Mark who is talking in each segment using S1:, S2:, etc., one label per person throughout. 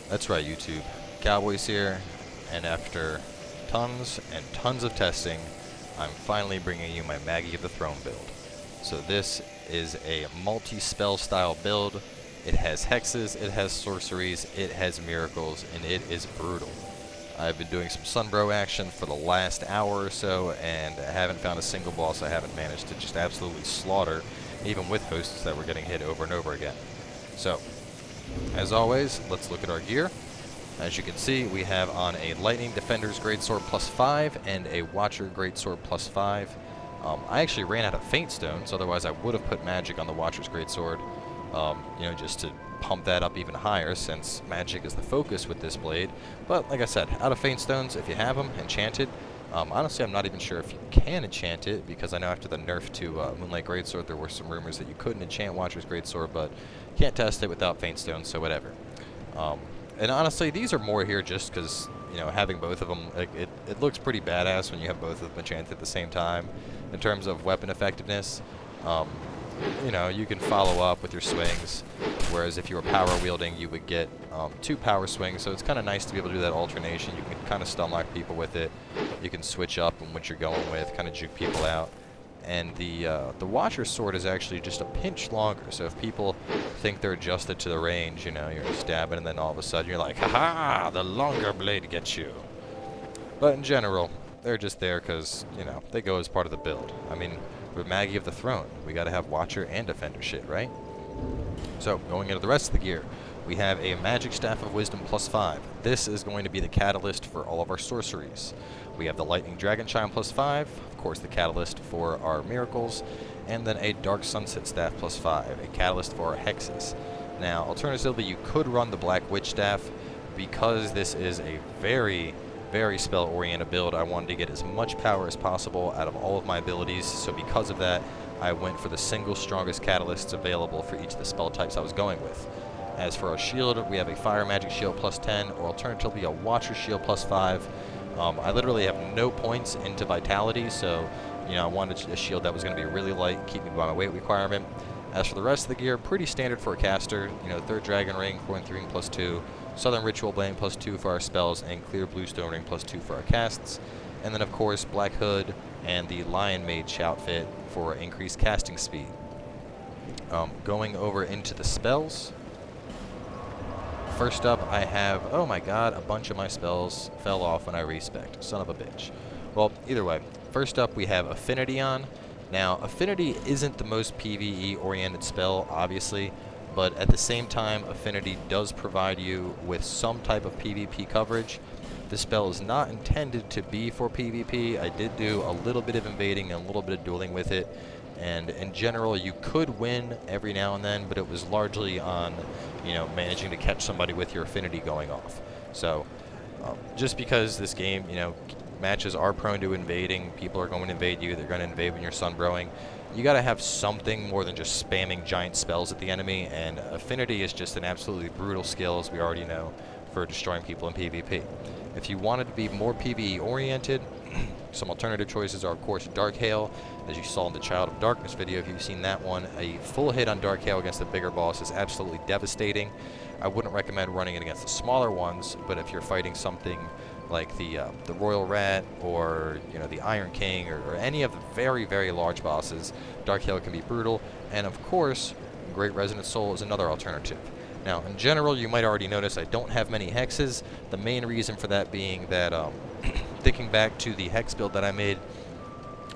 S1: That's right, YouTube. Cowboy's here, and after tons and tons of testing, I'm finally bringing you my Magi of the Throne build. So this is a multi-spell style build. It has hexes, it has sorceries, it has miracles, and it is brutal. I've been doing some Sunbro action for the last hour or so, and I haven't found a single boss I haven't managed to just absolutely slaughter, even with hosts that were getting hit over and over again. So, as always, let's look at our gear. As you can see, we have on a Lightning Defender's Greatsword +5 and a Watcher Greatsword +5. I actually ran out of Faint Stones, otherwise I would have put Magic on the Watcher's Greatsword, you know, just to pump that up even higher since Magic is the focus with this blade. But like I said, out of Faint Stones, if you have them, enchant it. Honestly, I'm not even sure if you can enchant it, because I know after the nerf to Moonlight Greatsword, there were some rumors that you couldn't enchant Watcher's Greatsword, but can't test it without Faint Stones, so whatever. And honestly, these are more here just because, you know, having both of them, it looks pretty badass when you have both of them enchanted at the same time in terms of weapon effectiveness. You know, you can follow up with your swings, whereas if you were power wielding, you would get 2 power swings, so it's kind of nice to be able to do that alternation. You can kind of stun lock people with it. You can switch up on what you're going with, kind of juke people out. And the Watcher's Sword is actually just a pinch longer, so if people think they're adjusted to the range, you know, you're stabbing and then all of a sudden you're like, haha, the longer blade gets you. But in general, they're just there because, you know, they go as part of the build. I mean, with Magi of the Throne, we got to have Watcher and Defender shit, right? So, going into the rest of the gear, we have a Magic Staff of Wisdom +5. This is going to be the catalyst for all of our sorceries. We have the Lightning Dragon Chime +5, of course the catalyst for our miracles, and then a Dark Sunset Staff +5, a catalyst for our hexes. Now, alternatively, you could run the Black Witch Staff. Because this is a very spell-oriented build, I wanted to get as much power as possible out of all of my abilities, so because of that, I went for the single strongest catalysts available for each of the spell types I was going with. As for our shield, we have a Fire Magic Shield +10, or alternatively a Watcher Shield +5. I literally have no points into Vitality, so, you know, I wanted a shield that was going to be really light and keep me by my weight requirement. As for the rest of the gear, pretty standard for a caster. You know, 3rd Dragon Ring, 4th Ring +2, Southern Ritual Blade +2 for our spells, and Clear Bluestone Ring +2 for our casts. And then, of course, Black Hood and the Lion Mage outfit for increased casting speed. Going over into the spells. First up, I have, oh my god, a bunch of my spells fell off when I respec'd. Son of a bitch. Well, either way, first up we have Affinity on. Now, Affinity isn't the most PvE-oriented spell, obviously, but at the same time, Affinity does provide you with some type of PvP coverage. This spell is not intended to be for PvP. I did do a little bit of invading and a little bit of dueling with it, and in general, you could win every now and then, but it was largely on, you know, managing to catch somebody with your Affinity going off. So, just because this game, you know, matches are prone to invading, people are going to invade you, they're going to invade when you're Sunbrowing, you got to have something more than just spamming giant spells at the enemy, and Affinity is just an absolutely brutal skill, as we already know, for destroying people in PvP. If you wanted to be more PvE oriented, some alternative choices are, of course, Dark Hail, as you saw in the Child of Darkness video. If you've seen that one, a full hit on Dark Hail against the bigger boss is absolutely devastating. I wouldn't recommend running it against the smaller ones, but if you're fighting something like the Royal Rat, or, you know, the Iron King, or any of the very large bosses, Dark Hail can be brutal. And of course, Great Resonant Soul is another alternative. Now, in general, you might already notice I don't have many hexes. The main reason for that being that, thinking back to the hex build that I made,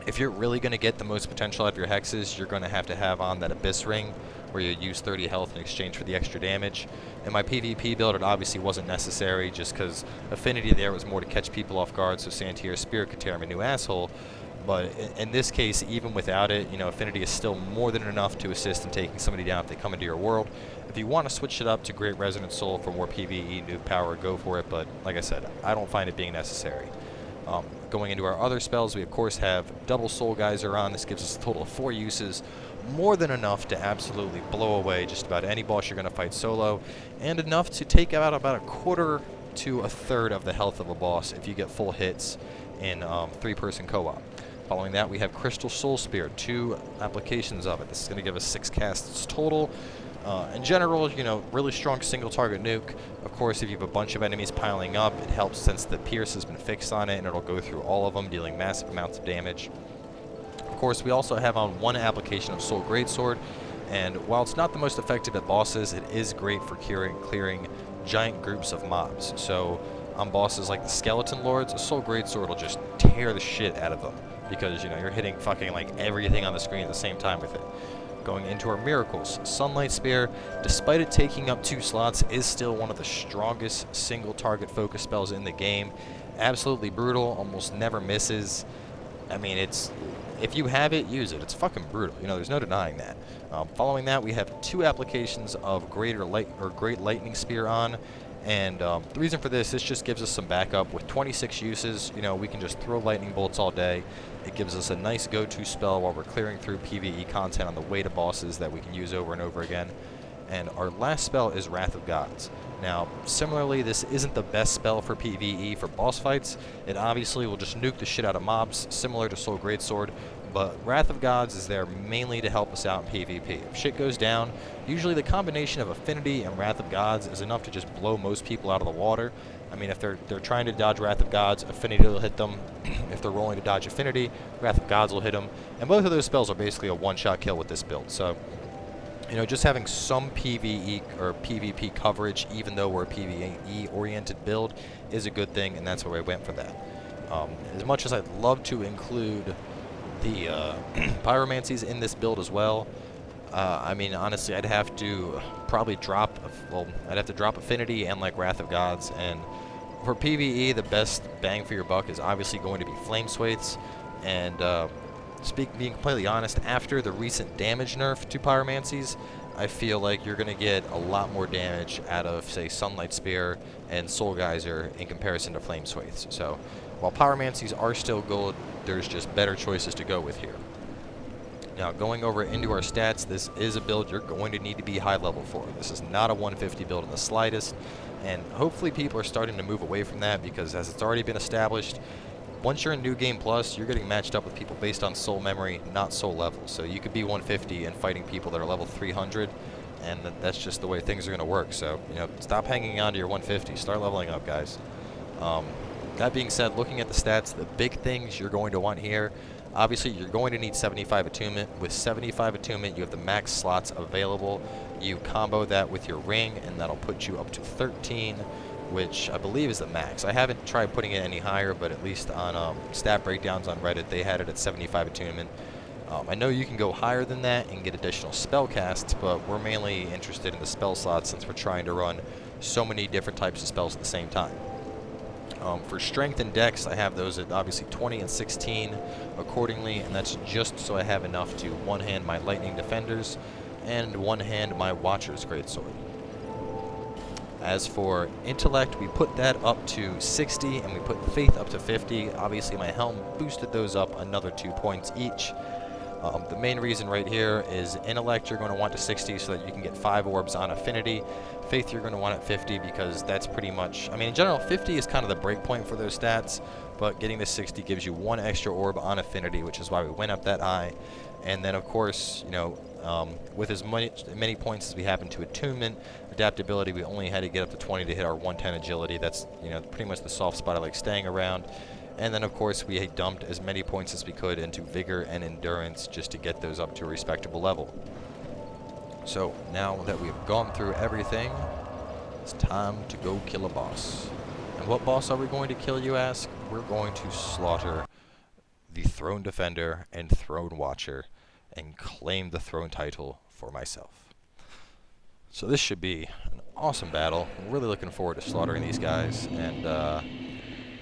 S1: if you're really going to get the most potential out of your hexes, you're going to have on that Abyss Ring, where you use 30 health in exchange for the extra damage. In my PvP build, it obviously wasn't necessary, just because Affinity there was more to catch people off guard, so Santier's Spirit could tear him a new asshole. But in this case, even without it, you know, Affinity is still more than enough to assist in taking somebody down if they come into your world. If you want to switch it up to Great Resonant Soul for more PvE nuke power, go for it, but like I said, I don't find it being necessary. Going into our other spells, we of course have Double Soul Geyser on. This gives us a total of 4 uses, more than enough to absolutely blow away just about any boss you're going to fight solo, and enough to take out about 1/4 to 1/3 of the health of a boss if you get full hits in 3-person co-op. Following that, we have Crystal Soul Spear, 2 applications of it. This is going to give us 6 casts total. In general, you know, really strong single target nuke. Of course, if you have a bunch of enemies piling up, it helps since the pierce has been fixed on it, and it'll go through all of them, dealing massive amounts of damage. Of course, we also have on one application of Soul Greatsword, and while it's not the most effective at bosses, it is great for clearing giant groups of mobs. So on bosses like the Skeleton Lords, a Soul Greatsword will just tear the shit out of them, because, you know, you're hitting fucking like everything on the screen at the same time with it. Going into our miracles, Sunlight Spear, despite it taking up 2 slots, is still one of the strongest single target focus spells in the game. Absolutely brutal, almost never misses. I mean, if you have it, use it. It's fucking brutal. You know, there's no denying that. Following that, we have 2 applications of Great Lightning Spear on. And the reason for this just gives us some backup. With 26 uses, you know, we can just throw lightning bolts all day. It gives us a nice go-to spell while we're clearing through PvE content on the way to bosses that we can use over and over again. And our last spell is Wrath of Gods. Now, similarly, this isn't the best spell for PvE for boss fights. It obviously will just nuke the shit out of mobs, similar to Soul Greatsword. But Wrath of Gods is there mainly to help us out in PvP. If shit goes down, usually the combination of Affinity and Wrath of Gods is enough to just blow most people out of the water. I mean, if they're trying to dodge Wrath of Gods, Affinity will hit them. If they're rolling to dodge Affinity, Wrath of Gods will hit them. And both of those spells are basically a one-shot kill with this build. So, you know, just having some PvE or PvP coverage, even though we're a PvE-oriented build, is a good thing, and that's where I went for that. As much as I'd love to include the pyromancies in this build as well, I mean, honestly, I'd have to probably drop, I'd have to drop Affinity and like Wrath of Gods, and for PvE, the best bang for your buck is obviously going to be Flame Swathes, and being completely honest, after the recent damage nerf to pyromancies, I feel like you're going to get a lot more damage out of, say, Sunlight Spear and Soul Geyser in comparison to Flame Swathes. So, while pyromancies are still gold, there's just better choices to go with here. Now, going over into our stats, this is a build you're going to need to be high level for. This is not a 150 build in the slightest, and hopefully people are starting to move away from that, because as it's already been established, once you're in New Game Plus, you're getting matched up with people based on soul memory, not soul level. So you could be 150 and fighting people that are level 300, and that's just the way things are going to work. So, you know, stop hanging on to your 150. Start leveling up, guys. That being said, looking at the stats, the big things you're going to want here, obviously you're going to need 75 attunement. With 75 attunement, you have the max slots available. You combo that with your ring, and that'll put you up to 13, which I believe is the max. I haven't tried putting it any higher, but at least on stat breakdowns on Reddit, they had it at 75 attunement. I know you can go higher than that and get additional spell casts, but we're mainly interested in the spell slots since we're trying to run so many different types of spells at the same time. For strength and dex, I have those at obviously 20 and 16 accordingly, and that's just so I have enough to one-hand my Lightning Defenders and one-hand my Watcher's Greatsword. As for intellect, we put that up to 60, and we put faith up to 50. Obviously, my helm boosted those up another 2 points each. The main reason right here is intellect you're going to want to 60 so that you can get 5 orbs on affinity. Faith you're going to want at 50 because that's pretty much, I mean, in general, 50 is kind of the break point for those stats, but getting to 60 gives you 1 extra orb on affinity, which is why we went up that high. And then, of course, you know, with as many points as we have into attunement, adaptability, we only had to get up to 20 to hit our 110 agility. That's, you know, pretty much the soft spot I like staying around. And then, of course, we dumped as many points as we could into vigor and endurance just to get those up to a respectable level. So now that we've gone through everything, it's time to go kill a boss. And what boss are we going to kill, you ask? We're going to slaughter the Throne Defender and Throne Watcher and claim the throne title for myself. So this should be an awesome battle. I'm really looking forward to slaughtering these guys. And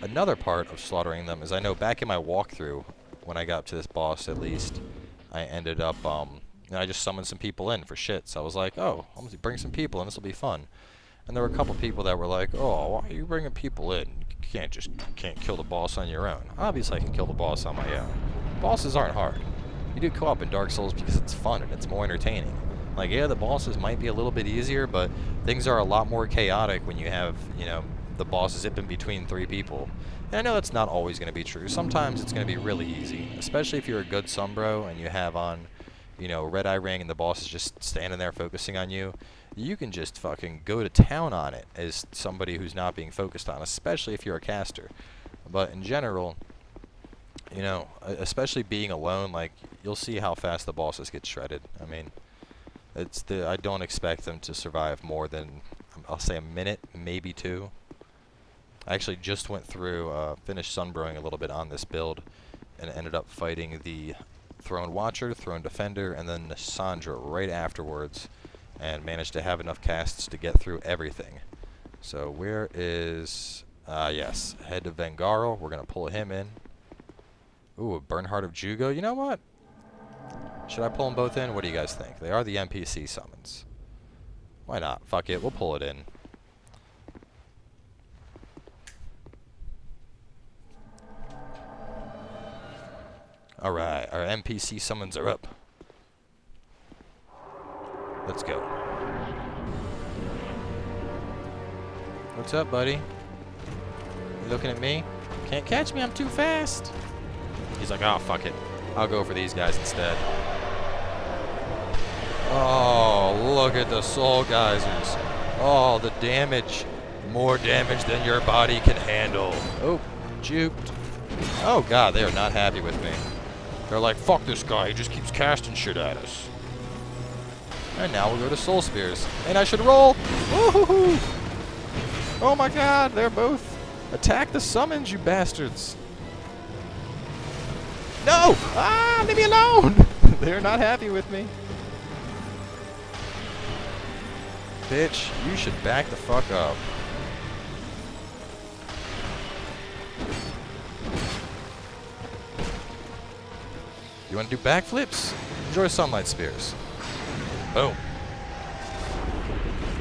S1: another part of slaughtering them is I know back in my walkthrough, when I got up to this boss at least, I ended up, I just summoned some people in for shit. So I was like, oh, I'm going to bring some people in, this will be fun. And there were a couple people that were like, oh, why are you bringing people in? You can't kill the boss on your own. Obviously I can kill the boss on my own. Bosses aren't hard. You do co-op in Dark Souls because it's fun and it's more entertaining. Like, yeah, the bosses might be a little bit easier, but things are a lot more chaotic when you have, you know, the boss zipping between 3 people. And I know that's not always going to be true. Sometimes it's going to be really easy, especially if you're a good Sunbro and you have on, you know, red eye ring and the boss is just standing there focusing on you, you can just fucking go to town on it as somebody who's not being focused on, especially if you're a caster. But in general, you know, especially being alone, like, you'll see how fast the bosses get shredded. I mean, I don't expect them to survive more than, I'll say, a minute, maybe 2. I actually just went through, finished Sunbroing a little bit on this build, and ended up fighting the Throne Watcher, Throne Defender, and then Sandra right afterwards, and managed to have enough casts to get through everything. So where is, yes, Head of Vengarl. We're going to pull him in. Ooh, a Bernhardt of Jugo. You know what? Should I pull them both in? What do you guys think? They are the NPC summons. Why not? Fuck it, we'll pull it in. Alright, our NPC summons are up. Let's go. What's up, buddy? You looking at me? Can't catch me, I'm too fast. He's like, oh, fuck it. I'll go for these guys instead. Oh, look at the soul geysers. Oh, the damage. More damage than your body can handle. Oh, juked. Oh, God, they are not happy with me. They're like, fuck this guy, he just keeps casting shit at us. And now we'll go to Soul Spears. And I should roll! Woohoo! Oh my god, they're both... Attack the summons, you bastards! No! Ah, leave me alone! They're not happy with me. Bitch, you should back the fuck up. You want to do backflips? Enjoy Sunlight Spears. Boom.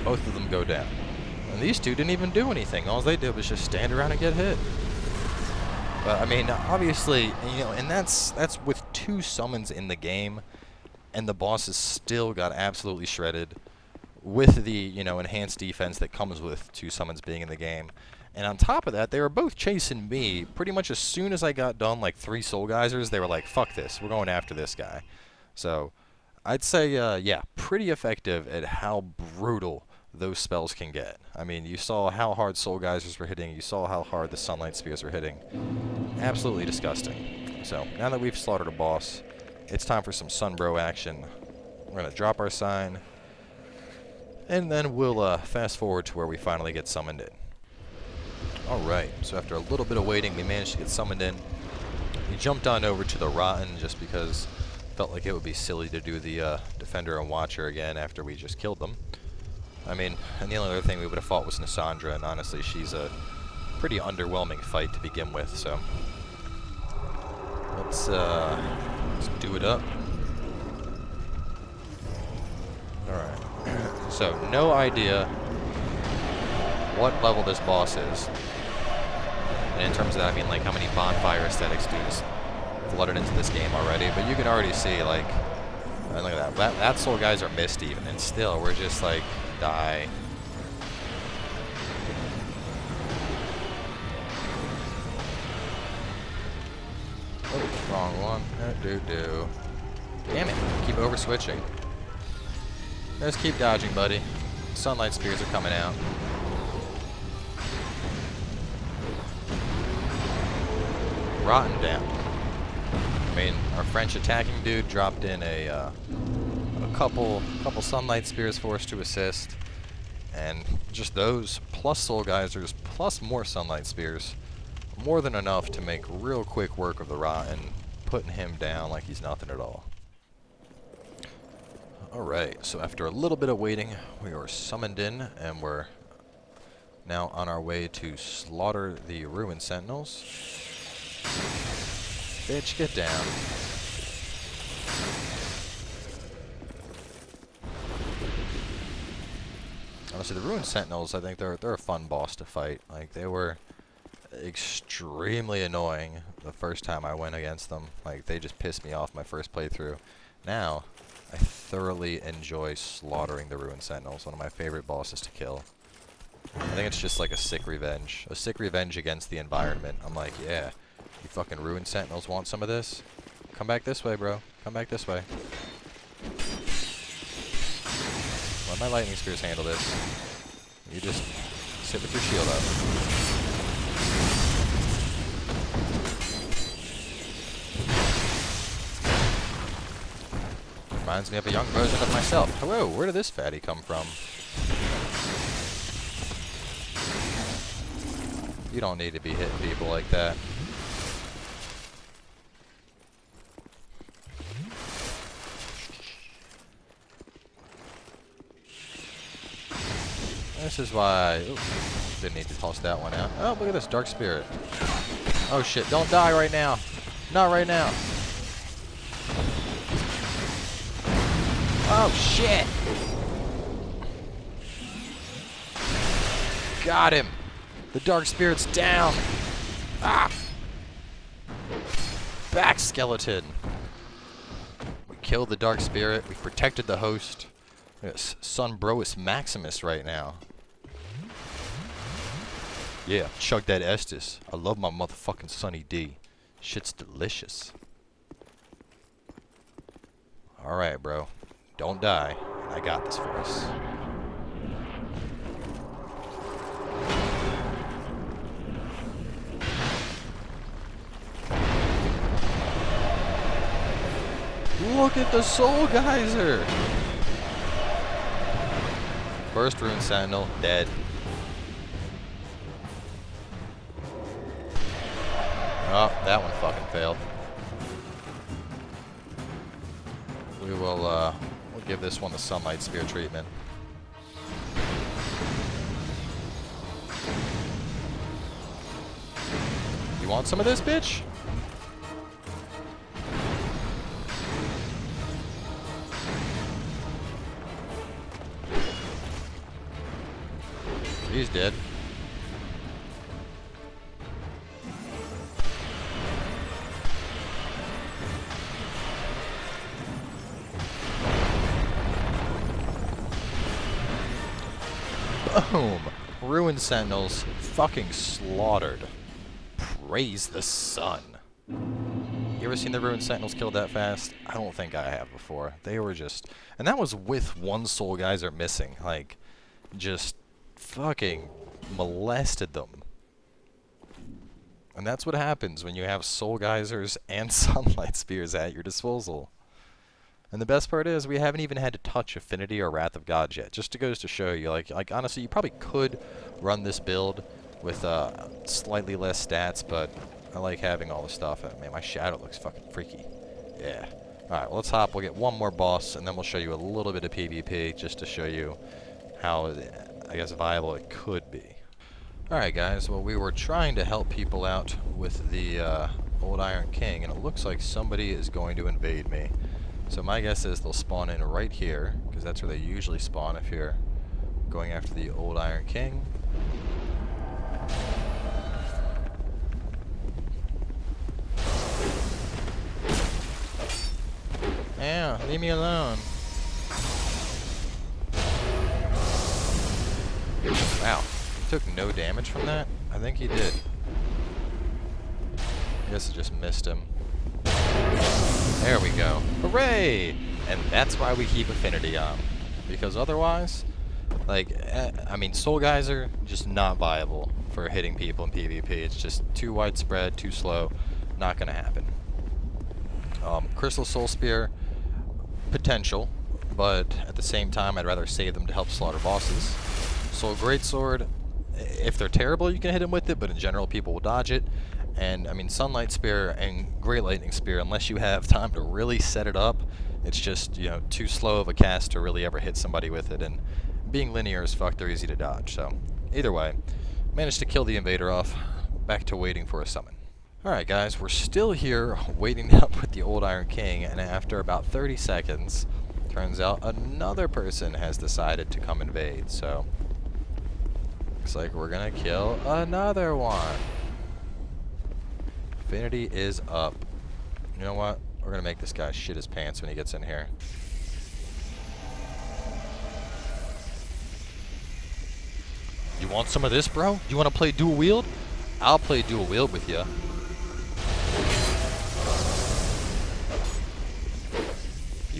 S1: Both of them go down. And these two didn't even do anything. All they did was just stand around and get hit. But I mean, obviously, you know, and that's with 2 summons in the game, and the bosses still got absolutely shredded with the, you know, enhanced defense that comes with 2 summons being in the game. And on top of that, they were both chasing me. Pretty much as soon as I got done, like 3 Soul Geysers, they were like, fuck this, we're going after this guy. So, I'd say, yeah, pretty effective at how brutal those spells can get. I mean, you saw how hard Soul Geysers were hitting, you saw how hard the Sunlight Spears were hitting. Absolutely disgusting. So, now that we've slaughtered a boss, it's time for some Sunbro action. We're going to drop our sign, and then we'll fast forward to where we finally get summoned in. Alright, so after a little bit of waiting, we managed to get summoned in. We jumped on over to the Rotten just because it felt like it would be silly to do the Defender and Watcher again after we just killed them. I mean, and the only other thing we would have fought was Nassandra, and honestly, she's a pretty underwhelming fight to begin with, so let's do it up. Alright, so no idea what level this boss is. And in terms of that, I mean, like, how many bonfire aesthetics do just flooded into this game already, but you can already see, like, look at that. That Soul Geyser missed even, and still, we're just like, die. Oh, wrong one. Do. Damn it. Keep over switching. Just keep dodging, buddy. Sunlight Spears are coming out. Rotten down. I mean, our French attacking dude dropped in a couple Sunlight Spears for us to assist, and just those plus Soul Geysers plus more Sunlight Spears, more than enough to make real quick work of the Rotten, putting him down like he's nothing at all. Alright, so after a little bit of waiting, we are summoned in, and we're now on our way to slaughter the Ruin Sentinels. Bitch, get down. Honestly, the Ruin Sentinels, I think they're a fun boss to fight. Like, they were extremely annoying the first time I went against them. Like, they just pissed me off my first playthrough. Now, I thoroughly enjoy slaughtering the Ruin Sentinels, one of my favorite bosses to kill. I think it's just like a sick revenge. A sick revenge against the environment. I'm like, yeah, you fucking Ruin Sentinels want some of this? Come back this way, bro. Come back this way. Let my lightning spears handle this. You just sit with your shield up. Reminds me of a young version of myself. Hello, where did this fatty come from? You don't need to be hitting people like that. This is why... Ooh, didn't need to toss that one out. Oh, look at this dark spirit. Oh shit, don't die right now. Not right now. Oh shit! Got him! The dark spirit's down! Ah! Back skeleton! We killed the dark spirit, we protected the host. Yes, Sunbroing Maximus right now. Yeah, chug that Estus. I love my motherfucking Sunny D. Shit's delicious. Alright, bro. Don't die. I got this for us. Look at the Soul Geyser! First Rune Sentinel, dead. Oh, that one fucking failed. We will, we'll give this one the Sunlight Spear treatment. You want some of this, bitch? He's dead. Boom! Ruined Sentinels fucking slaughtered. Praise the sun. You ever seen the Ruined Sentinels killed that fast? I don't think I have before. They were just... And that was with one Soul Geyser missing. Like, just fucking molested them. And that's what happens when you have Soul Geysers and Sunlight Spears at your disposal. And the best part is, we haven't even had to touch Affinity or Wrath of God yet. Just goes to show you, like honestly, you probably could run this build with slightly less stats, but I like having all the stuff. Man, my shadow looks fucking freaky. Yeah. Alright, well, let's hop. We'll get one more boss, and then we'll show you a little bit of PvP, just to show you how, I guess, viable it could be. Alright, guys. Well, we were trying to help people out with the Old Iron King, and it looks like somebody is going to invade me. So my guess is they'll spawn in right here, because that's where they usually spawn if you're going after the Old Iron King. Yeah, leave me alone. Wow, he took no damage from that? I think he did. I guess I just missed him. There we go. Hooray! And that's why we keep Affinity on. Because otherwise, like, I mean, Soul Geyser, just not viable for hitting people in PvP. It's just too widespread, too slow. Not gonna happen. Crystal Soul Spear, potential, but at the same time, I'd rather save them to help slaughter bosses. Soul Greatsword, if they're terrible, you can hit them with it, but in general, people will dodge it. And, I mean, Sunlight Spear and Great Lightning Spear, unless you have time to really set it up, it's just, you know, too slow of a cast to really ever hit somebody with it. And being linear as fuck, they're easy to dodge. So, either way, managed to kill the invader off. Back to waiting for a summon. Alright, guys, we're still here waiting up with the Old Iron King, and after about 30 seconds, turns out another person has decided to come invade. So, looks like we're gonna kill another one. Affinity is up. You know what? We're gonna make this guy shit his pants when he gets in here. You want some of this, bro? You want to play dual wield? I'll play dual wield with you. You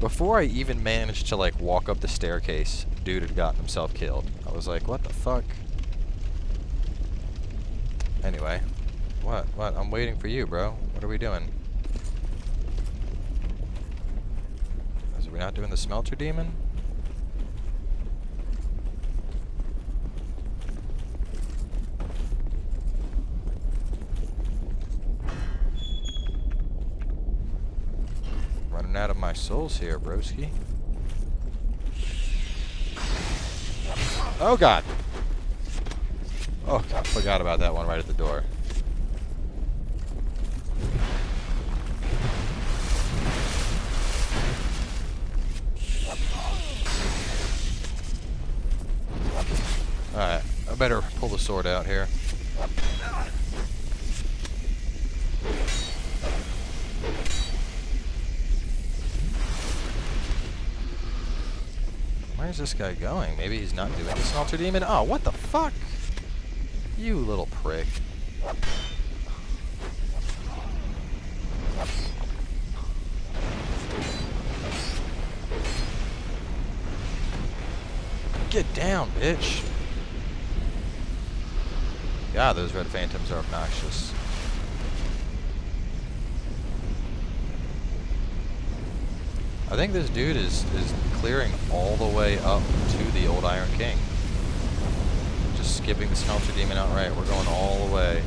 S1: Before I even managed to like walk up the staircase, dude had gotten himself killed. I was like, what the fuck? Anyway, what? I'm waiting for you, bro. What are we doing? Are we not doing the Smelter demon? Running out of my souls here, broski. Oh god! Oh, I forgot about that one right at the door. Alright, I better pull the sword out here. Where's this guy going? Maybe he's not doing the Smelter demon? Oh, what the fuck? You little prick. Get down, bitch. God, those red phantoms are obnoxious. I think this dude is clearing all the way up to the old Iron King. Just skipping the Smelter demon outright. We're going all the way.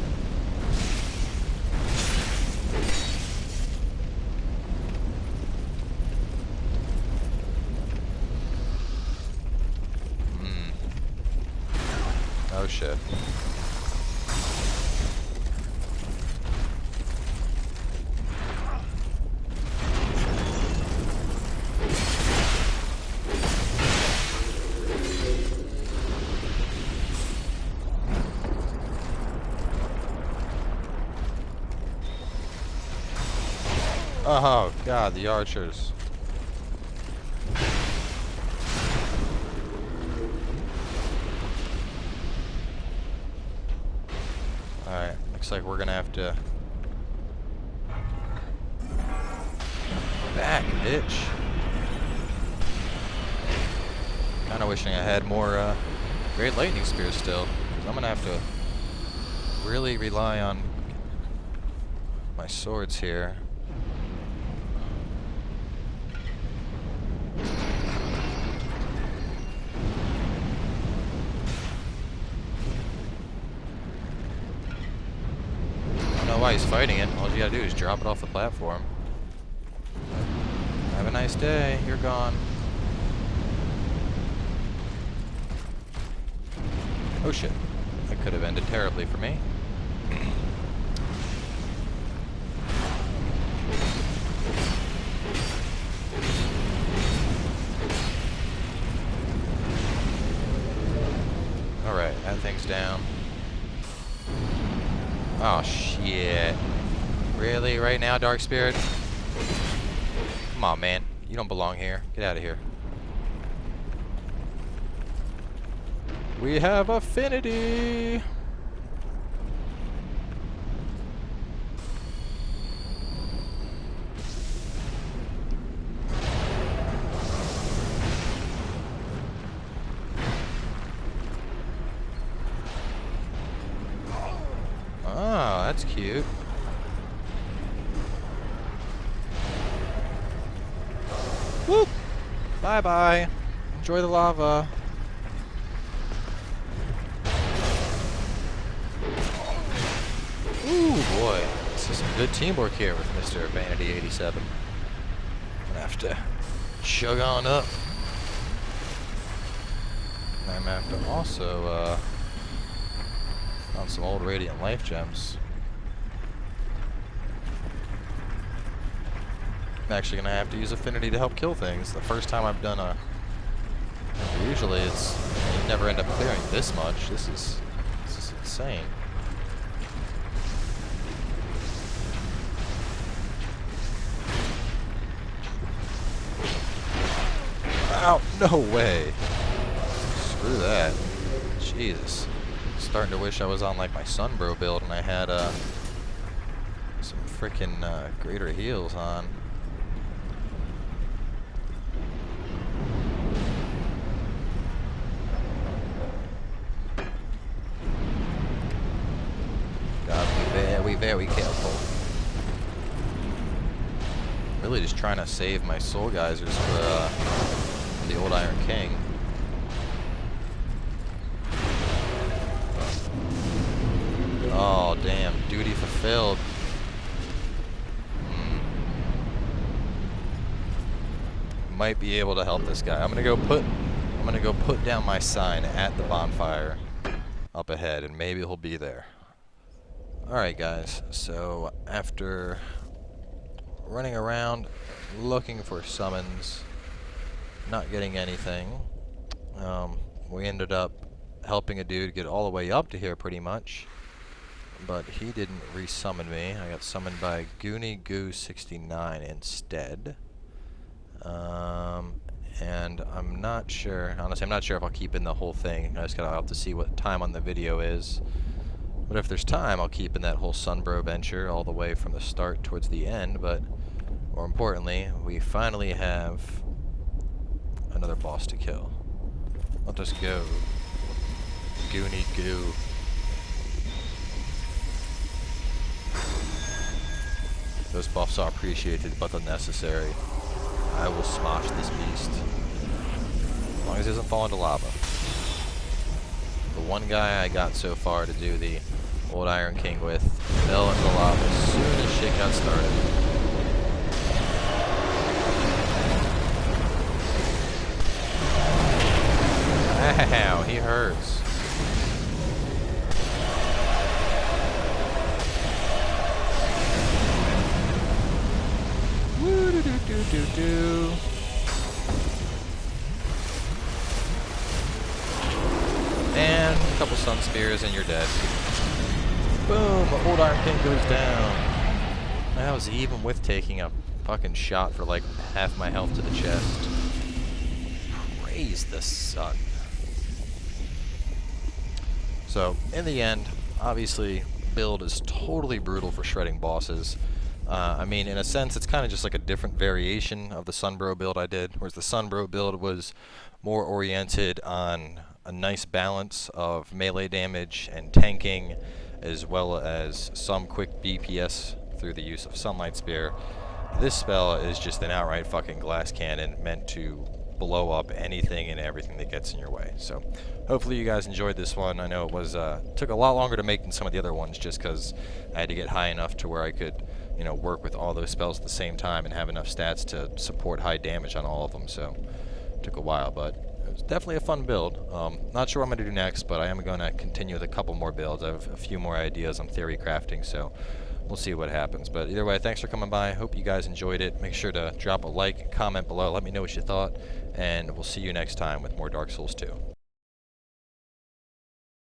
S1: Oh shit. Oh god, the archers. Alright, looks like we're gonna have to... Back, bitch. Kinda wishing I had more Great Lightning Spears still. 'Cause I'm gonna have to really rely on my swords here. Why he's fighting it. All you gotta do is drop it off the platform. Have a nice day. You're gone. Oh shit. That could have ended terribly for me. Alright, that thing's down. Oh shit. Really? Right now, Dark Spirit? Come on, man. You don't belong here. Get out of here. We have affinity! Oh, that's cute. Whoop! Bye-bye. Enjoy the lava. Ooh, boy. This is some good teamwork here with Mr. Vanity 87. I'm gonna have to chug on up. I'm gonna have to also, on some old Radiant Life Gems. I'm actually gonna have to use Affinity to help kill things. The first time I've done a... Usually it's... You never end up clearing this much. This is insane. Ow! No way! Screw that. Jesus. Starting to wish I was on like my Sunbro build and I had some freaking greater heals on. just trying to save my soul geysers for the old Iron King. Oh damn, duty fulfilled. Might be able to help this guy. I'm gonna go put down my sign at the bonfire up ahead, and maybe he'll be there. Alright guys, so after running around looking for summons, not getting anything, we ended up helping a dude get all the way up to here pretty much, but he didn't resummon me. I got summoned by Goo69 instead. And I'm not sure, honestly I'm not sure if I'll keep in the whole thing. I just gotta have to see what time on the video is. But if there's time, I'll keep in that whole Sunbro venture all the way from the start towards the end. But more importantly, we finally have another boss to kill. Let us go. Goonie Goo. Those buffs are appreciated but unnecessary. I will smosh this beast. As long as he doesn't fall into lava. The one guy I got so far to do the old Iron King with fell into lava as soon as shit got started. Ow, he hurts. Woo doo doo doo doo doo. And a couple sun spears and you're dead. Boom! The old Iron King goes down. That was even with taking a fucking shot for like half my health to the chest. Praise the sun. So, in the end, obviously, build is totally brutal for shredding bosses. I mean, in a sense, it's kind of just like a different variation of the Sunbro build I did, whereas the Sunbro build was more oriented on a nice balance of melee damage and tanking, as well as some quick DPS through the use of Sunlight Spear. This spell is just an outright fucking glass cannon meant to blow up anything and everything that gets in your way. So hopefully you guys enjoyed this one. I know it was took a lot longer to make than some of the other ones just because I had to get high enough to where I could, you know, work with all those spells at the same time and have enough stats to support high damage on all of them. So it took a while, but it was definitely a fun build. Not sure what I'm going to do next, but I am going to continue with a couple more builds. I have a few more ideas on theory crafting, so we'll see what happens. But either way, thanks for coming by. Hope you guys enjoyed it. Make sure to drop a like, comment below, let me know what you thought, and we'll see you next time with more Dark Souls 2.